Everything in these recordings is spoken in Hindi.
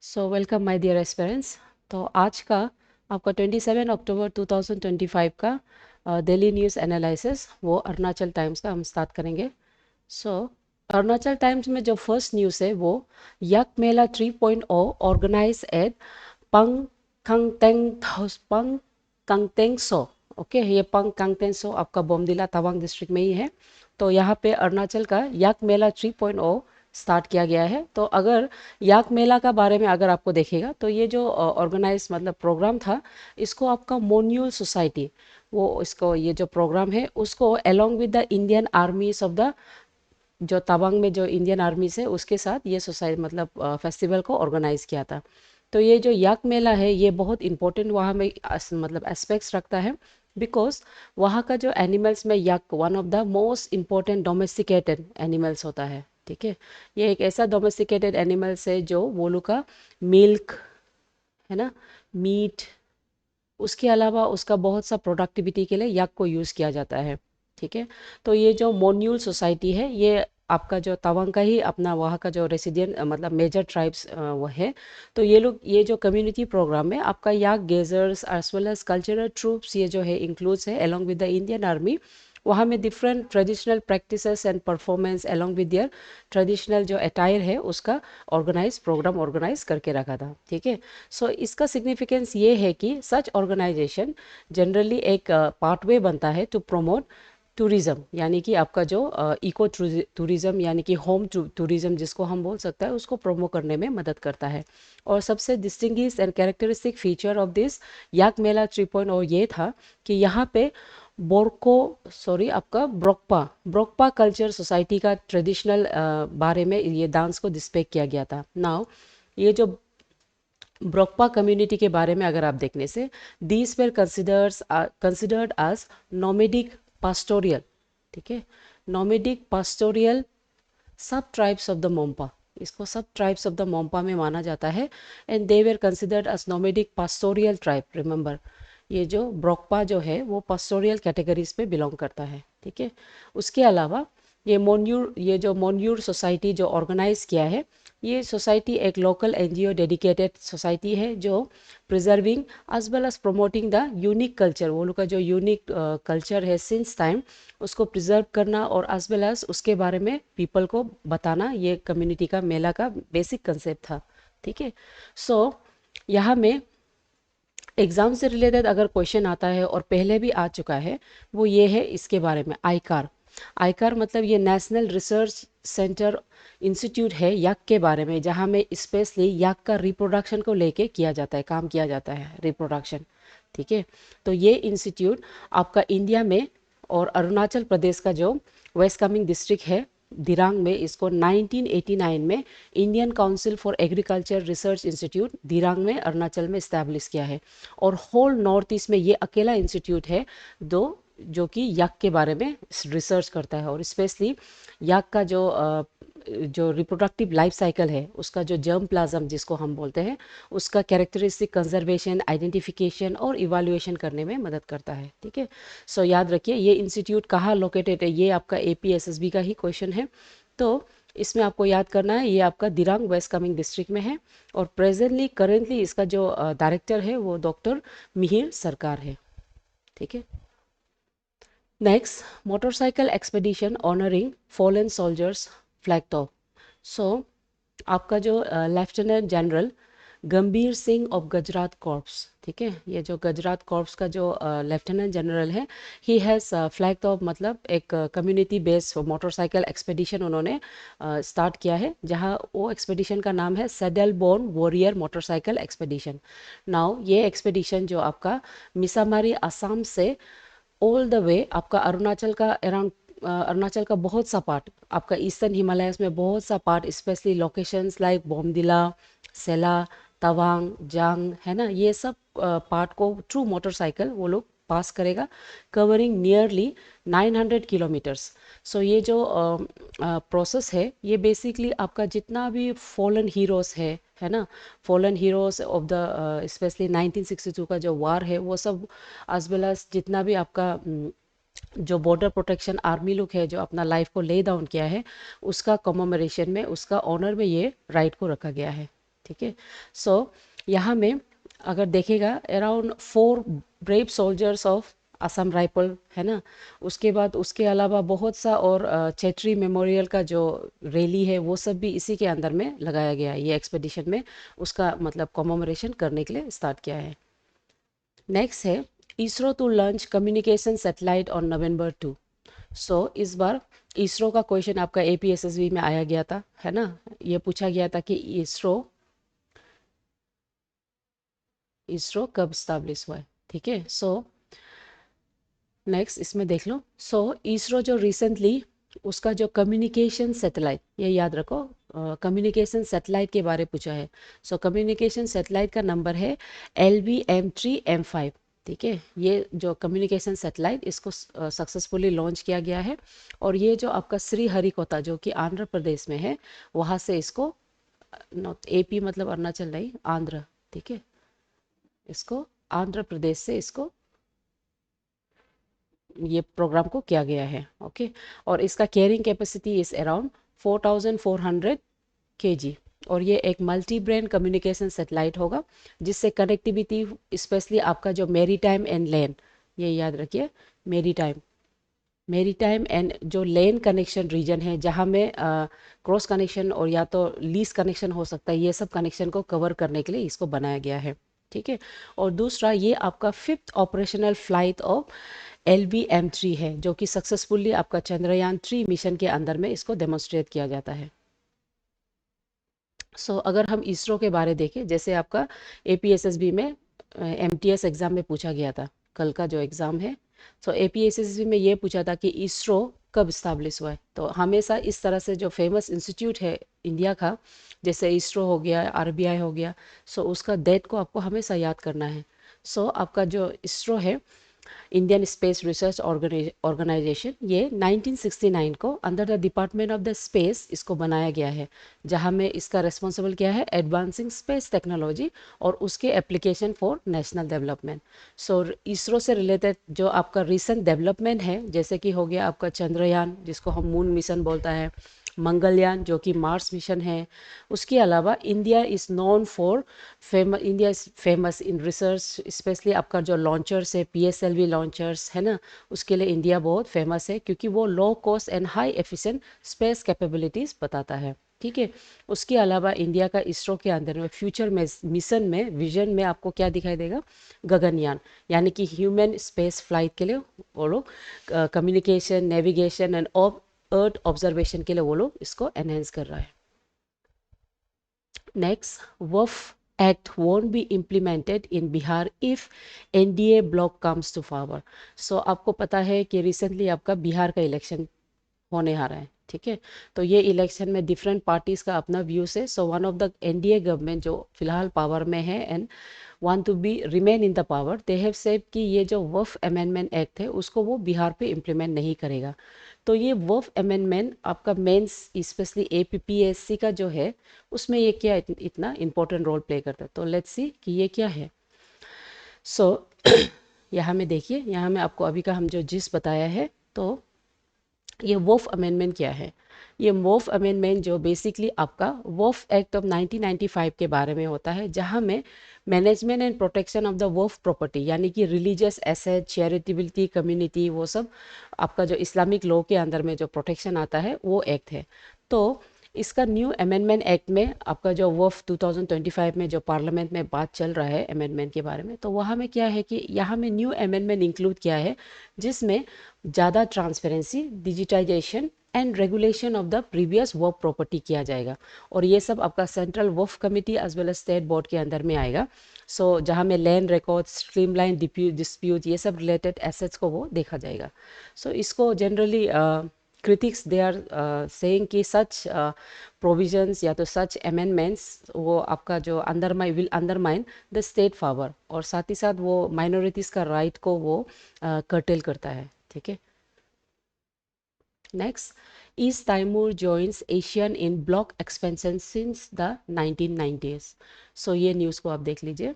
So welcome my dear aspirants. तो आज का आपका 27 अक्टूबर 2025 का दिल्ली न्यूज़ एनालिसिस वो अरुणाचल टाइम्स का हम स्टार्ट करेंगे। सो अरुणाचल टाइम्स में जो फर्स्ट न्यूज़ है वो यक मेला 3.0 ऑर्गेनाइज एट पंग पंग कंगतेंग सो। ओके, ये पंग कंगतेंग सो आपका बोमदिला तवांग डिस्ट्रिक्ट में ही है। तो यहाँ पे अरुणाचल का याक मेला 3.0 स्टार्ट किया गया है। तो अगर याक मेला का बारे में अगर आपको देखेगा तो ये जो ऑर्गेनाइज मतलब प्रोग्राम था, इसको आपका मोन्यूल सोसाइटी वो इसको ये जो प्रोग्राम है उसको along with the Indian आर्मीज of the जो तवांग में जो इंडियन आर्मी है उसके साथ ये सोसाइटी मतलब फेस्टिवल को ऑर्गेनाइज किया था। तो ये जो याक मेला है ये बहुत इंपॉर्टेंट वहाँ में मतलब एस्पेक्ट्स रखता है, बिकॉज वहाँ का जो एनिमल्स में यक one of the most important domesticated animals होता है। ठीक है, ये एक ऐसा डोमेस्टिकेटेड एनिमल्स है जो वो लोग का मिल्क है ना, मीट, उसके अलावा उसका बहुत सा प्रोडक्टिविटी के लिए यक को यूज़ किया जाता है। ठीक है, तो ये जो मोन्यूल सोसाइटी है ये आपका जो तवांग का ही अपना वहाँ का जो रेसिडेंट मतलब मेजर ट्राइब्स वो है। तो ये लोग ये जो कम्युनिटी प्रोग्राम में आपका yak grazers as well as cultural troupes ये जो है इंक्लूड्स है along with the Indian army. वहाँ में different traditional practices and performance along with their traditional जो अटायर है उसका ऑर्गेनाइज प्रोग्राम ऑर्गेनाइज करके रखा था। ठीक है, सो इसका सिग्निफिकेंस ये है कि सच ऑर्गेनाइजेशन जनरली एक पाथवे बनता है टू प्रमोट टूरिज्म, यानी कि आपका जो इको टूरिज्म यानी कि होम टूरिज्म जिसको हम बोल सकते हैं उसको प्रोमो करने में मदद करता है। और सबसे distinguish and characteristic feature of this yak mela 3.0 ये था कि यहाँ पे बोरको सॉरी आपका ब्रोकपा ब्रोकपा कल्चर सोसाइटी का ट्रेडिशनल बारे में ये डांस को डिस्प्ले किया गया था। नाउ ये जो ब्रोकपा कम्युनिटी के बारे में अगर आप देखने से these were considered as nomadic pastoral. ठीक है, नोमेडिक पास्टोरियल सब ट्राइब्स ऑफ द मोम्पा, इसको सब ट्राइब्स ऑफ द मोम्पा में माना जाता है। And they were considered as nomadic pastoral tribe. Remember, ये जो ब्रोकपा जो है वो पास्टोरियल कैटेगरीज पे बिलोंग करता है। ठीक है, उसके अलावा ये जो मोन्यूर सोसाइटी जो ऑर्गेनाइज किया है, ये सोसाइटी एक लोकल एनजीओ डेडिकेटेड सोसाइटी है जो preserving as well as promoting the unique culture, वो लोग का जो यूनिक कल्चर है सिंस टाइम उसको प्रिजर्व करना और एज वेल एज उसके बारे में पीपल को बताना, ये कम्युनिटी का मेला का बेसिक कंसेप्ट था। ठीक है, सो यहाँ में एग्जाम से रिलेटेड अगर क्वेश्चन आता है और पहले भी आ चुका है वो ये है इसके बारे में आईकार। आईकार मतलब ये नेशनल रिसर्च सेंटर इंस्टीट्यूट है याक के बारे में, जहाँ में स्पेशली याक का रिप्रोडक्शन को लेके किया जाता है, काम किया जाता है रिप्रोडक्शन। ठीक है, तो ये इंस्टीट्यूट आपका इंडिया में और अरुणाचल प्रदेश का जो वेस्ट कामेंग डिस्ट्रिक्ट है दिरांग में, इसको 1989 में Indian council for agriculture research institute Dirang में अरुणाचल में इस्टेब्लिश किया है। और होल नॉर्थ ईस्ट में ये अकेला इंस्टीट्यूट है दो जो कि याक के बारे में रिसर्च करता है, और स्पेशली याक का जो रिप्रोडक्टिव लाइफ साइकिल है उसका जो जर्म प्लाज्म जिसको हम बोलते हैं उसका कैरेक्टरिस्टिक कंजर्वेशन, आइडेंटिफिकेशन और इवाल्युएशन करने में मदद करता है। ठीक है, सो याद रखिए ये इंस्टीट्यूट कहाँ लोकेटेड है, ये आपका एपीएसएसबी का ही क्वेश्चन है। तो इसमें आपको याद करना है ये आपका दिरांग वेस्ट कामेंग डिस्ट्रिक्ट में है, और प्रेजेंटली करेंटली इसका जो डायरेक्टर है वो डॉक्टर मिहिर सरकार है। ठीक है, next motorcycle expedition honouring fallen soldiers flag top. So आपका जो लेफ्टिनेंट जनरल गंभीर सिंह ऑफ गुजरात कॉर्प्स, ठीक है, ये जो गुजरात कॉर्प्स का जो लेफ्टिनेंट जनरल है, ही हैज़ फ्लैग टॉप मतलब एक कम्युनिटी बेस्ड मोटरसाइकिल एक्सपेडिशन उन्होंने स्टार्ट किया है, जहाँ वो एक्सपेडिशन का नाम है saddle borne warrior motorcycle expedition. Now ये एक्सपेडिशन जो आपका मिसामारी असम से ऑल द वे आपका अरुणाचल का अराउंड अरुणाचल का बहुत सा पार्ट, आपका ईस्टर्न हिमालयस में बहुत सा पार्ट स्पेशली लोकेशंस लाइक बोमदिला, सेला, तवांग, जांग है ना, ये सब पार्ट को थ्रू मोटरसाइकिल वो लोग पास करेगा, कवरिंग नियरली 900 किलोमीटर्स। सो ये जो प्रोसेस है ये बेसिकली आपका जितना भी फॉलन हीरोज है ना, fallen heroes of the specially 1962 का जो वार है वो सब, एज वेल एज जितना भी आपका जो बॉर्डर प्रोटेक्शन आर्मी लोग है जो अपना लाइफ को ले डाउन किया है उसका कॉमेमोरेशन में, उसका ऑनर में ये राइट को रखा गया है। ठीक है। सो यहाँ में अगर देखेगा around 4 brave soldiers of Assam rifle है ना, उसके बाद उसके अलावा बहुत सा और चैत्री मेमोरियल का जो रैली है वो सब भी इसी के अंदर में लगाया गया है, ये एक्सपेडिशन में उसका मतलब कॉमेमोरेशन करने के लिए स्टार्ट किया है। नेक्स्ट है ISRO to launch communication satellite on November 2। So इस बार इसरो का क्वेश्चन आपका APSSB में आया गया था है ना, ये पूछा गया था कि इसरो कब स्टैब्लिश हुआ है। ठीक है। सो नेक्स्ट इसमें देख लो। सो इसरो जो रिसेंटली उसका जो कम्युनिकेशन सैटेलाइट, ये याद रखो, कम्युनिकेशन सैटेलाइट के बारे पूछा है। सो कम्युनिकेशन सैटेलाइट का नंबर है LV-M3-M5। ठीक है। ये जो कम्युनिकेशन सैटेलाइट इसको सक्सेसफुली लॉन्च किया गया है, और ये जो आपका श्रीहरिकोटा जो कि आंध्र प्रदेश में है, वहाँ से इसको, नॉट AP मतलब अरुणाचल नहीं, आंध्र, ठीक है, इसको आंध्र प्रदेश से इसको ये प्रोग्राम को किया गया है। ओके। और इसका carrying capacity is around 4400 kg, और ये एक मल्टी ब्रेन कम्युनिकेशन सेटेलाइट होगा जिससे कनेक्टिविटी स्पेशली आपका जो मेरी टाइम एंड लैंड, ये याद रखिए, मेरी टाइम एंड जो लैंड कनेक्शन रीजन है जहाँ में क्रॉस कनेक्शन और या तो लीज कनेक्शन हो सकता है, ये सब कनेक्शन को कवर करने के लिए इसको बनाया गया है। ठीक है। और दूसरा ये आपका 5th operational flight of LV-M3 है, जो कि सक्सेसफुली आपका चंद्रयान 3 मिशन के अंदर में इसको डेमोन्स्ट्रेट किया जाता है। अगर हम इसरो के बारे देखें, जैसे आपका APSSB में MTS एग्ज़ाम में पूछा गया था, कल का जो एग्ज़ाम है, APSSB में ये पूछा था कि इसरो कब इस्ताब्लिश हुआ है। तो हमेशा इस तरह से जो फेमस इंस्टीट्यूट है इंडिया का, जैसे इसरो हो गया, RBI हो गया, उसका डेट को आपको हमेशा याद करना है। आपका जो इसरो है, इंडियन स्पेस रिसर्च ऑर्गेनाइजेशन, ये 1969 को under the department of the space इसको बनाया गया है, जहां में इसका रेस्पॉन्सिबल क्या है, एडवांसिंग स्पेस टेक्नोलॉजी और उसके application for national development. ISRO से रिलेटेड जो आपका रिसेंट डेवलपमेंट है, जैसे कि हो गया आपका चंद्रयान जिसको हम मून मिशन बोलता है, मंगलयान जो कि मार्स मिशन है। उसके अलावा India is known for India is famous in research, specially आपका जो लॉन्चर्स है, PSLV लॉन्चर्स है ना, उसके लिए इंडिया बहुत फेमस है क्योंकि वो low cost and high efficient space capabilities बताता है। ठीक है। उसके अलावा इंडिया का इसरो के अंदर में फ्यूचर में मिशन में विजन में आपको क्या दिखाई देगा, गगनयान, यानी कि ह्यूमन स्पेस फ्लाइट के लिए वो लोग communication, navigation and earth observation के लिए वो लोग इसको एनहेंस कर रहा है। Next, WUF Act won't be implemented in Bihar if NDA bloc comes to power। आपको पता है कि रिसेंटली आपका बिहार का इलेक्शन होने आ रहा है। ठीक है। तो ये इलेक्शन में डिफरेंट पार्टीज का अपना व्यूज है। One of the NDA government जो फिलहाल पावर में है and want to be remain in the power, they have said कि ये जो वफ अमेंडमेंट एक्ट है उसको वो बिहार पे इम्प्लीमेंट नहीं करेगा। तो ये वफ अमेंडमेंट आपका मेंस स्पेशली APPSC का जो है उसमें ये क्या इतना इम्पोर्टेंट रोल प्ले करता है। तो लेट्स सी कि ये क्या है। यहाँ में देखिए, यहाँ में आपको अभी का हम जो जिस बताया है, तो ये वोफ अमेंडमेंट क्या है। ये वोफ अमेंडमेंट जो बेसिकली आपका वोफ एक्ट ऑफ 1995 के बारे में होता है, जहां में management and protection of the waqf property, यानी कि रिलीजियस एसेट, चैरिटेबिलिटी, कम्युनिटी, वो सब आपका जो इस्लामिक लॉ के अंदर में जो प्रोटेक्शन आता है वो एक्ट है। तो इसका न्यू अमेंडमेंट एक्ट में आपका जो वफ 2025 में जो पार्लियामेंट में बात चल रहा है अमेंडमेंट के बारे में, तो वहाँ में क्या है कि यहाँ में न्यू अमेंडमेंट इंक्लूड किया है जिसमें ज़्यादा transparency, digitisation and regulation of the previous वर्क प्रॉपर्टी किया जाएगा। और ये सब आपका सेंट्रल वर्क committee as well as state board के अंदर में आएगा। जहाँ में लैंड रिकॉर्ड, स्ट्रीमलाइन डिस्प्यूट, ये सब रिलेटेड एसेट्स को वो देखा जाएगा। इसको generally critics they are saying कि such provisions या तो such amendments वो आपका जो will undermine the state power, और साथ ही साथ वो minorities का right को वो curtail करता है। ठीक है। Next, East Timor joins ASEAN in block expansion since the 1990s। ये न्यूज़ को आप देख लीजिए।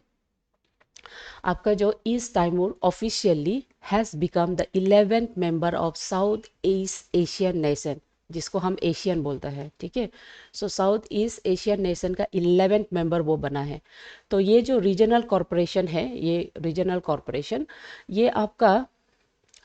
आपका जो East Timor officially has become the 11th member of South East Asian nation. जिसको हम एशियन बोलते हैं, ठीक है। So South East Asian nation का 11th मेंबर वो बना है। तो ये जो रीजनल कॉरपोरेशन है, ये रीजनल कॉरपोरेशन ये आपका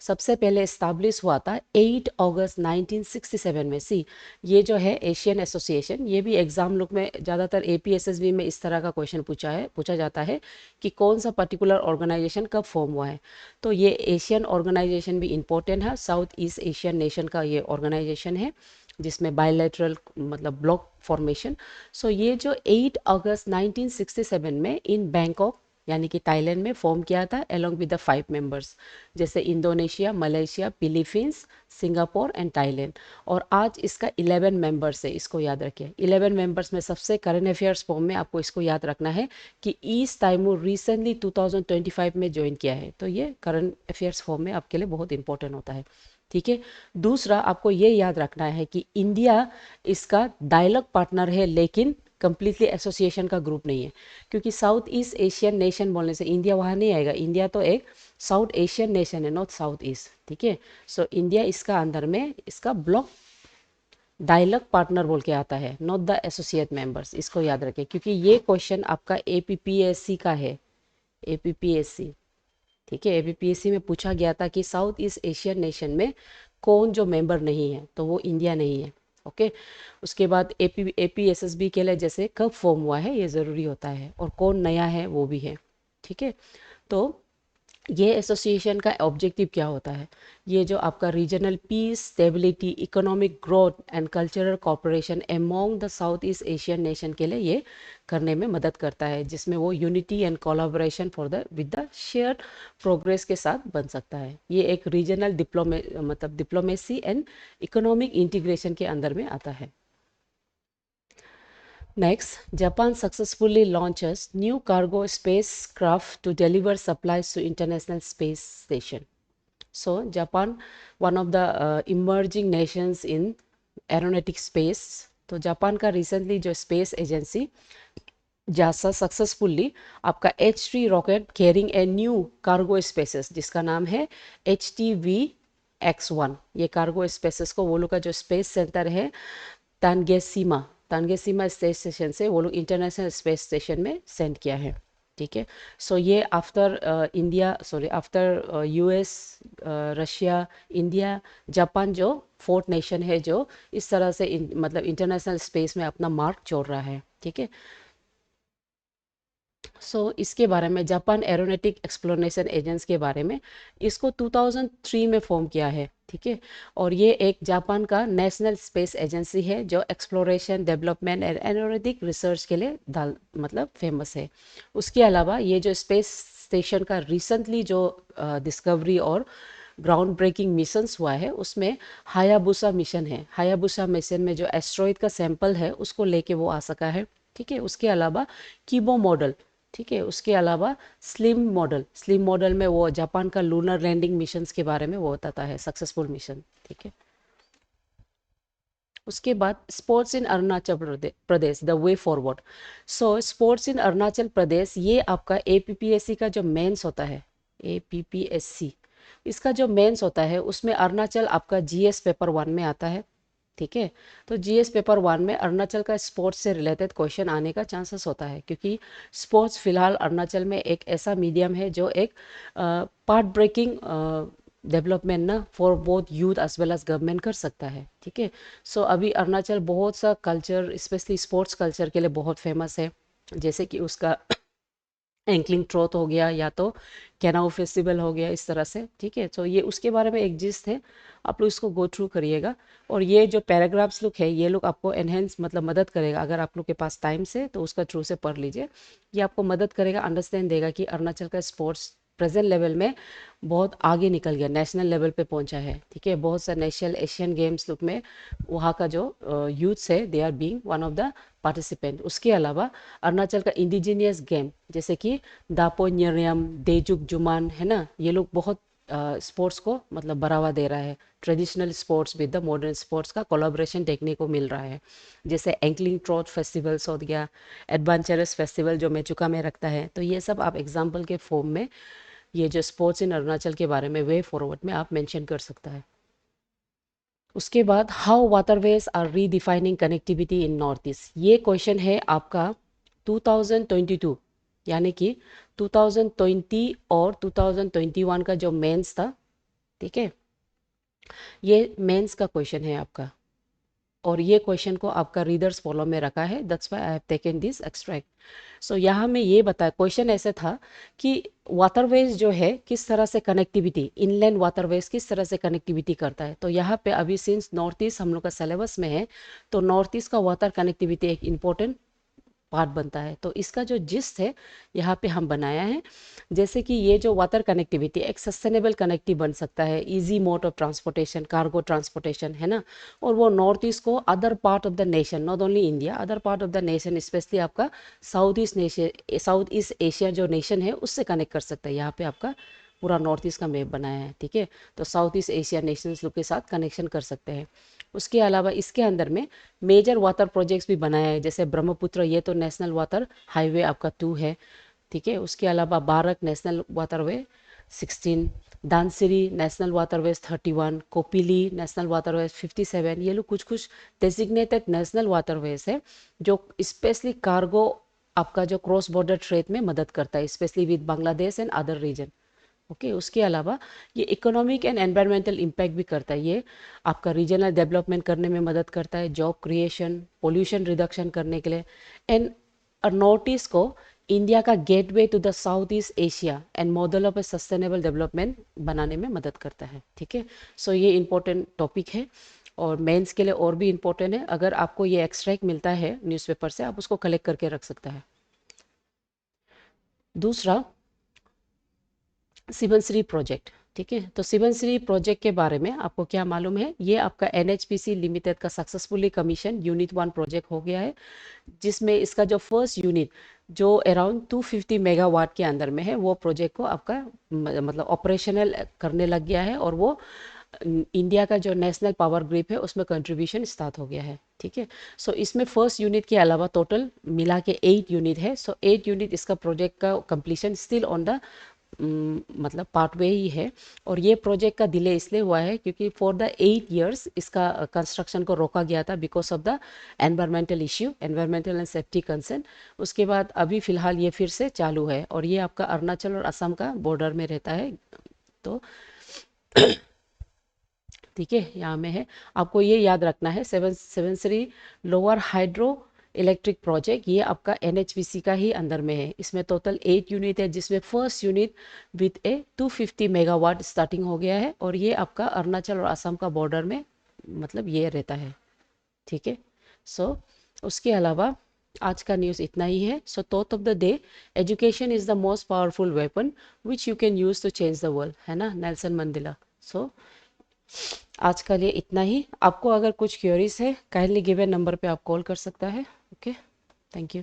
सबसे पहले इस्ताब्लिश हुआ था 8 अगस्त 1967 में। सी ये जो है एशियन एसोसिएशन, ये भी एग्जाम लुक में ज़्यादातर एपीएसएसबी में इस तरह का क्वेश्चन पूछा जाता है कि कौन सा पर्टिकुलर ऑर्गेनाइजेशन कब फॉर्म हुआ है। तो ये एशियन ऑर्गेनाइजेशन भी इम्पोर्टेंट है, साउथ ईस्ट एशियन नेशन का ये ऑर्गेनाइजेशन है जिसमें बायलैटरल मतलब ब्लॉक फॉर्मेशन। सो ये जो 8 अगस्त 1967 में इन बैंकॉक यानी कि थाईलैंड में फॉर्म किया था अलोंग विद द 5 मेंबर्स, जैसे Indonesia, Malaysia, Philippines, Singapore and Thailand. और आज इसका 11 मेंबर्स है, इसको याद रखिए। 11 मेंबर्स में सबसे करंट अफेयर्स फॉर्म में आपको इसको याद रखना है कि ईस्ट टाइमूर रिसेंटली 2025 में ज्वाइन किया है। तो ये करंट अफेयर्स फॉर्म में आपके लिए बहुत इंपॉर्टेंट होता है, ठीक है। दूसरा आपको ये याद रखना है कि इंडिया इसका डायलॉग पार्टनर है, लेकिन कंप्लीटली एसोसिएशन का ग्रुप नहीं है, क्योंकि साउथ ईस्ट एशियन नेशन बोलने से इंडिया वहाँ नहीं आएगा। इंडिया तो एक साउथ एशियन नेशन है, नॉट साउथ ईस्ट, ठीक है। सो इंडिया इसका अंदर में इसका ब्लॉक डायलॉग पार्टनर बोल के आता है, नॉट द एसोसिएट मेंबर्स। इसको याद रखें क्योंकि ये क्वेश्चन आपका एपीपीएससी का है, एपीपीएससी, ठीक है। एपीपीएससी में पूछा गया था कि साउथ ईस्ट एशियन नेशन में कौन जो मेंबर नहीं है, तो वो इंडिया नहीं है, ओके। उसके बाद एपीएसएसबी के लिए जैसे कब फॉर्म हुआ है ये ज़रूरी होता है, और कौन नया है वो भी है, ठीक है। तो ये एसोसिएशन का ऑब्जेक्टिव क्या होता है, ये जो आपका regional piece, stability, economic growth and cultural cooperation among the South East Asian nation के लिए ये करने में मदद करता है, जिसमें वो unity and collaboration for the with the shared progress के साथ बन सकता है। ये एक रीजनल मतलब डिप्लोमेसी एंड इकोनॉमिक इंटीग्रेशन के अंदर में आता है। Next, Japan successfully launches new cargo spacecraft to deliver supplies to International Space Station. So, Japan, one of the emerging nations in aeronautic space. तो जापान का रिसेंटली जो स्पेस एजेंसी जासा सक्सेसफुली आपका H3 rocket carrying a new cargo spaces, जिसका नाम है HTV-X1। ये कार्गो स्पेसेस को वो लोग का जो स्पेस सेंटर है तानगेसीमा तानगेसीमा स्पेस स्टेशन से वो लोग इंटरनेशनल स्पेस स्टेशन में सेंड किया है, ठीक है। सो ये after India, sorry after US, Russia, India, Japan जो फोर्थ नेशन है जो इस तरह से मतलब इंटरनेशनल स्पेस में अपना मार्क छोड़ रहा है, ठीक है। इसके बारे में जापान एरोनॉटिक एक्सप्लोरेशन एजेंसी के बारे में, इसको 2003 में फॉर्म किया है, ठीक है। और ये एक जापान का नेशनल स्पेस एजेंसी है जो exploration, development and aeronautic research के लिए मतलब फेमस है। उसके अलावा ये जो स्पेस स्टेशन का रिसेंटली जो डिस्कवरी और ग्राउंड ब्रेकिंग मिशंस हुआ है, उसमें हायाबुसा मिशन है। हायाबुसा मिशन में जो एस्ट्रॉइड का सैंपल है उसको लेके वो आ सका है, ठीक है। उसके अलावा कीबो मॉडल, ठीक है। उसके अलावा स्लिम मॉडल में वो जापान का लूनर लैंडिंग मिशंस के बारे में वो बताता है, सक्सेसफुल मिशन, ठीक है। उसके बाद sports in Arunachal Pradesh the way forward. Sports in Arunachal Pradesh ये आपका एपीपीएससी का जो मेंस होता है, एपीपीएससी इसका जो मेंस होता है उसमें अरुणाचल आपका जीएस पेपर 1 में आता है, ठीक है। तो जीएस पेपर 1 में अरुणाचल का स्पोर्ट्स से रिलेटेड क्वेश्चन आने का चांसेस होता है, क्योंकि स्पोर्ट्स फिलहाल अरुणाचल में एक ऐसा मीडियम है जो एक पार्ट ब्रेकिंग डेवलपमेंट ना for both youth as well as government कर सकता है, ठीक है। अभी अरुणाचल बहुत सा कल्चर, स्पेशली स्पोर्ट्स कल्चर के लिए बहुत फेमस है, जैसे कि उसका एंकलिंग ट्रोथ हो गया या तो कैनाउ फेस्टिवल हो गया, इस तरह से, ठीक है। ये उसके बारे में एक जिस्ट है, आप लोग इसको गो थ्रू करिएगा। और ये जो पैराग्राफ्स लोग है ये लोग आपको एनहेंस मतलब मदद करेगा, अगर आप लोग के पास टाइम से तो उसका थ्रू से पढ़ लीजिए। ये आपको मदद करेगा, अंडरस्टैंड देगा कि अरुणाचल का स्पोर्ट्स प्रेजेंट लेवल में बहुत आगे निकल गया, नेशनल लेवल पे पहुंचा है, ठीक है। बहुत सा नेशनल एशियन गेम्स लोग में वहाँ का जो यूथ्स है they are being one of the participant. उसके अलावा अरुणाचल का इंडिजीनियस गेम जैसे कि दापो न्यरियम, देजुक जुमान है ना, ये लोग बहुत स्पोर्ट्स को मतलब बढ़ावा दे रहा है। Traditional sports with the modern sports का कोलैबोरेशन देखने को मिल रहा है, जैसे एंकलिंग ट्रॉथ फेस्टिवल्स हो गया, एडवेंचरस फेस्टिवल जो मेचुका में रखता है। तो ये सब आप एग्जाम्पल के फॉर्म में ये जो स्पोर्ट्स इन अरुणाचल के बारे में वे फॉरवर्ड में आप मेंशन कर सकता है। उसके बाद how waterways are redefining connectivity in North East, ये क्वेश्चन है आपका 2022, यानी कि 2020 और 2021 का जो मेंस था, ठीक है, ये मेंस का क्वेश्चन है आपका। और ये क्वेश्चन को आपका रीडर्स फॉलो में रखा है, that's why I have taken this extract. So यहाँ में ये बताया, क्वेश्चन ऐसे था कि वाटरवेज जो है किस तरह से कनेक्टिविटी, इनलैंड वाटरवेज किस तरह से कनेक्टिविटी करता है। तो यहाँ पे अभी सिंस नॉर्थ ईस्ट हम लोग का सिलेबस में है, तो नॉर्थ ईस्ट का वाटर कनेक्टिविटी एक इम्पोर्टेंट पार्ट बनता है। तो इसका जो जिस्ट है यहाँ पे हम बनाया है, जैसे कि ये जो वाटर कनेक्टिविटी एक सस्टेनेबल कनेक्टिव बन सकता है, easy mode of transportation, cargo transportation, है ना। और वो नॉर्थ ईस्ट को other part of the nation, not only India, other part of the nation, specially आपका साउथ ईस्ट एशिया जो नेशन है उससे कनेक्ट कर सकता है। यहाँ पे आपका पूरा नॉर्थ ईस्ट का मैप बनाया है, ठीक है। तो साउथ ईस्ट एशिया नेशंस लोग के साथ कनेक्शन कर सकते हैं। उसके अलावा इसके अंदर में मेजर वाटर प्रोजेक्ट्स भी बनाया है, जैसे ब्रह्मपुत्र, ये तो नेशनल वाटर हाईवे आपका 2 है, ठीक है। उसके अलावा Barak national waterway 16, Dhansiri national waterways 31, Kopili national waterways 57, ये लोग कुछ कुछ डेजिग्नेटेड नेशनल वाटरवेज है जो स्पेशली कार्गो आपका जो क्रॉस बॉर्डर ट्रेड में मदद करता है, specially with Bangladesh and other region, okay. उसके अलावा ये इकोनॉमिक एंड एनवायरमेंटल इम्पैक्ट भी करता है, ये आपका रीजनल डेवलपमेंट करने में मदद करता है, जॉब क्रिएशन, पोल्यूशन रिडक्शन करने के लिए, एंड नॉर्थ ईस्ट को इंडिया का gateway to the South East Asia and model of a sustainable development बनाने में मदद करता है, ठीक है। सो ये इंपॉर्टेंट टॉपिक है और मेंस के लिए और भी इम्पोर्टेंट है। अगर आपको ये एक्सट्रैक्ट मिलता है न्यूज़पेपर से, आप उसको कलेक्ट करके रख सकता है। दूसरा, सिबनश्री प्रोजेक्ट, ठीक है। तो सिबनश्री प्रोजेक्ट के बारे में आपको क्या मालूम है, ये आपका एनएचपीसी लिमिटेड का सक्सेसफुली कमीशन यूनिट 1 प्रोजेक्ट हो गया है, जिसमें इसका जो फर्स्ट यूनिट जो अराउंड 250 मेगावाट के अंदर में है, वो प्रोजेक्ट को आपका मतलब ऑपरेशनल करने लग गया है, और वो इंडिया का जो नेशनल पावर ग्रिड है उसमें कंट्रीब्यूशन स्टार्ट हो गया है, ठीक है। सो इसमें फर्स्ट यूनिट के अलावा टोटल मिला के 8 यूनिट है। सो 8 यूनिट इसका प्रोजेक्ट का कंप्लीशन स्टिल ऑन द मतलब पार्ट वे ही है। और ये प्रोजेक्ट का डिले इसलिए हुआ है क्योंकि फॉर द 8 years इसका कंस्ट्रक्शन को रोका गया था because of the environmental issue, environmental and safety concern. उसके बाद अभी फिलहाल ये फिर से चालू है, और ये आपका अरुणाचल और असम का बॉर्डर में रहता है। तो ठीक है, यहाँ में है, आपको ये याद रखना है, seven Shri lower hydro electric project, ये आपका एनएचपीसी का ही अंदर में है। इसमें टोटल 8 यूनिट है, जिसमें first unit with A 250 megawatt starting हो गया है, और ये आपका अरुणाचल और असम का बॉर्डर में मतलब ये रहता है, ठीक है। सो उसके अलावा आज का न्यूज़ इतना ही है। So thought of the day, education is the most powerful weapon which you can use to change the world, है ना, नेल्सन मंडेला। सो आज का लिए इतना ही। आपको अगर कुछ क्वेरीज है, काइंडली गिवन नंबर पे आप कॉल कर सकता है, ओके। Thank you.